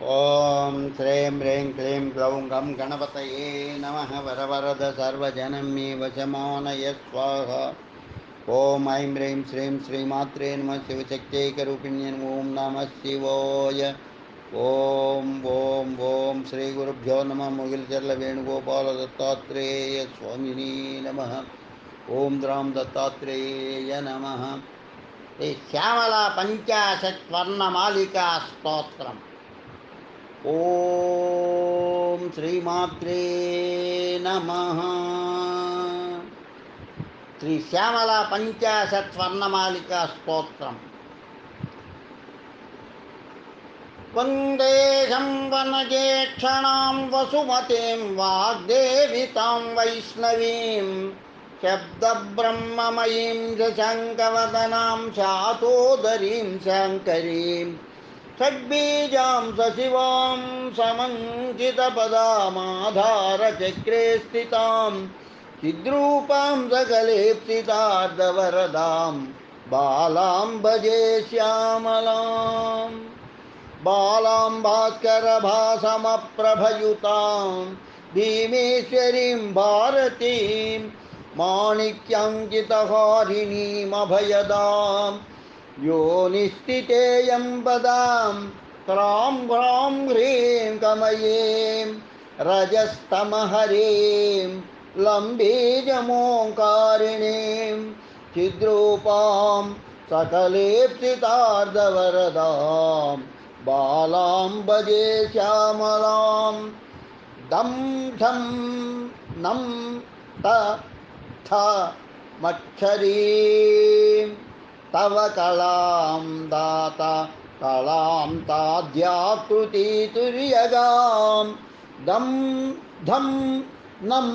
ఓం శ్రీం హ్రీం క్లీం గ్లౌం గం గణపతయే నమః వరవరద సర్వజనం మే వశమానయ స్వాహ. ఓం ఐం హ్రీం శ్రీం శ్రీమాత్రే నమః శివశక్తైకరూపిణ్యై ఓం నమః శివాయ. ఓం ఓం ఓం శ్రీ గురుభ్యో నమః ముగిల్చర్ల వేణుగోపాల దత్తాత్రేయ స్వామిని నమః. ఓం ద్రాం దత్తాత్రేయ నమః. శ్రీ శ్యామల పంచాశత్వర్ణమాలికా స్తోత్రం. ఓం శ్రీమాత్రే నమః. శ్రీ శ్యామల పంచాశత్వర్ణమాలికా స్తోత్రం. వందేశం వనజేక్షణాం వసుమతీం వాగ్దేవితాం వైష్ణవీం శబ్దబ్రహ్మమయీం శశంకవదనాం శాతోదరీం శంకరీం షడ్బీజాం సశివాం సమంకితపదామాధారచక్రే స్థితాం చిద్రూపాం సకలేప్సితార్ధవరదాం బాలాం భజే శ్యామలాం. బాలాం భాస్కరభాసమప్రభయుతాం భీమేశ్వరీం భారతీం మాణిక్యాంకితహారిణీమభయదాం యోనిస్థితేయం పదాం త్రాం హ్రాం హ్రీం కమయేం రజస్తమహరీం లంబీజమోంకారిణీం చిద్రూపాం సకలేప్సితార్ధవరదాం బాలాం భజే శ్యామలాం. దం ఢం నం త థ మక్షరీం తవ కళాం దాత కళాం తాద్యాకృతి తుర్యగాం దం ధం నం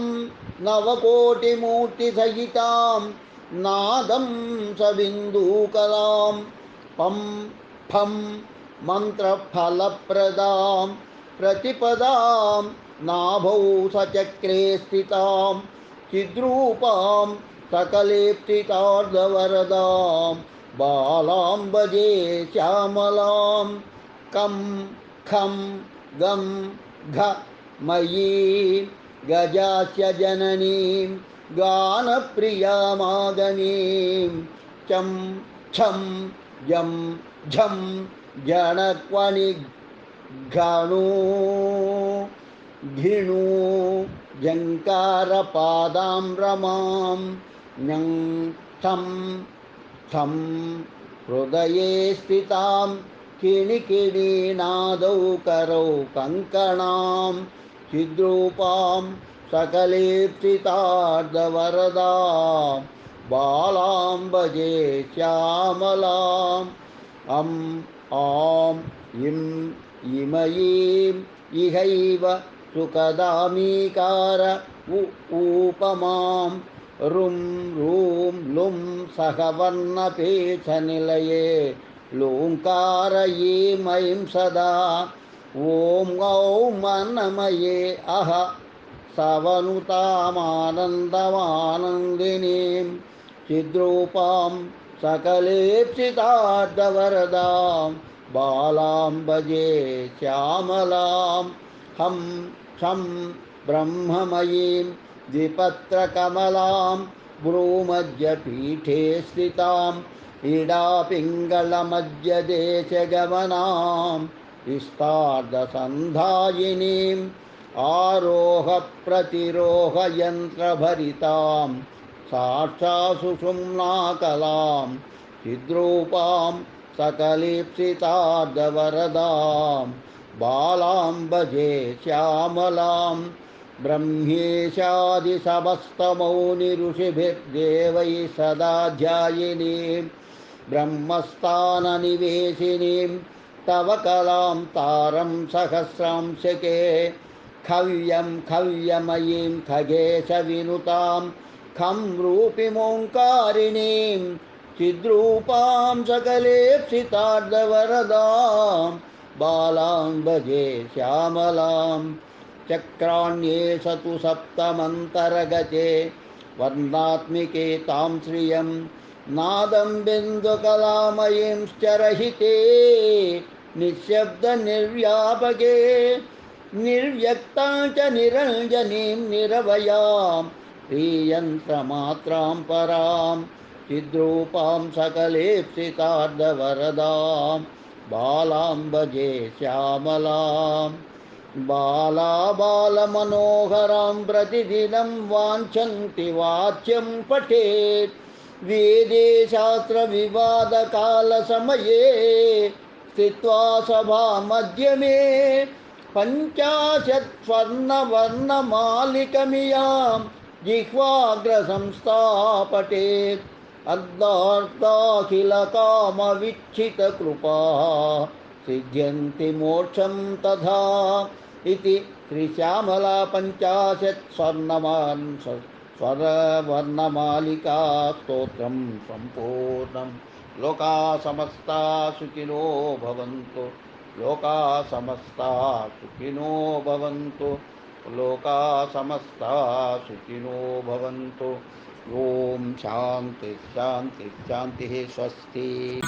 నవకోటిమూర్తి సహితాం నాదం సబిందూకలాం పం ఫం మంత్రఫలప్రదాం ప్రతిపదాం నాభౌ సచక్రే స్థితాం చిద్రూపాం సకలేప్సితార్ధవరదాం బాలాం భజే శ్యామలాం. కం ఖం గం ఘ మయీ గజాస్య జననీం గానప్రియామాగమీం చం ఛం జం ఝం జనక్వని ఘను ఘిణు జంకారపాదాం రమాం ఞం ఠం ఠం హృదయే స్థితాం కిణికిణీనాదౌ కరౌ కంకణాం చిద్రూపాం సకలేప్సితార్ధవరదాం బాలాం భజే శ్యామలాం. అం ఆం ఇం ఇమయీం ఇహైవ సుఖదామీకార ఊపమాం రుం రూం లుం సహవర్ణపేచనిలయే లూంకారయీమయీం సదా ఓం ఔం అన్నమయే అహ సవనుతామానందమానందినీం చిద్రూపాం సకలేప్సితార్ధవరదాం బాలాం భజే శ్యామలాం. హం క్షం బ్రహ్మమయీం ద్విపత్రకమలాం భ్రూమధ్యపీఠే స్థితాం ఇడాపింగళమధ్యదేశగమనాం ఇష్టార్ధసంధాయినీం ఆరోహ ప్రతిరోహయంత్రభరితాం సాక్షాసుషుమ్నాకలాం చిద్రూపాం సకలేప్సితార్ధవరదాం బాలాం భజే శ్యామలాం. బ్రహ్మేశాదిసమస్తమౌని ఋషిభిర్దేవై సదా ధ్యాయినీం బ్రహ్మస్థాననివేశినీం తవ కళాం తారం సహస్రాంశకే ఖవ్యం ఖవ్యమయీం ఖగేశ వినుతాం ఖం రూపిమోంకారిణీం చిద్రూపాం సకలేప్సితార్ధవరదాం బాలాం భజే శ్యామలాం. చక్రాణ్యే సతు సప్తమంతరగతే వర్ణాత్మికే తాం శ్రియం నాదం బిందుకళామయీంశ్చరహితే निःशब्दनिर्व्यापके निर्व्यक्तां च निरञ्जनीं निरवयां प्रियन्त्रमात्रां परां चिद्रूपां सकलेप्सितार्धवरदां बालां भजे श्यामलां बालाबालमनोहरां प्रतिदिनं वाञ्छन्ति वाच्यं पठेत् वेदे शास्त्रविवादकालसमये स्थित्वा सभामध्यमे पञ्चाशत्स्वर्णवर्णमालिकमियां जिह्वाग्रसंस्थापटेत् अर्धार्धाखिलकामविच्छितकृपा सिद्ध्यन्ति मोक्षं तथा इति श्रीश्यामला पञ्चाशत् स्वरवर्णमालिका स्तोत्रं सम्पूर्णं। लोका समस्ता सुखिनो भवन्तु। लोका समस्ता सुखिनो भवन्तु। लोका समस्ता सुखिनो भवन्तु। ओम शांति शांति शांति। स्वस्ति।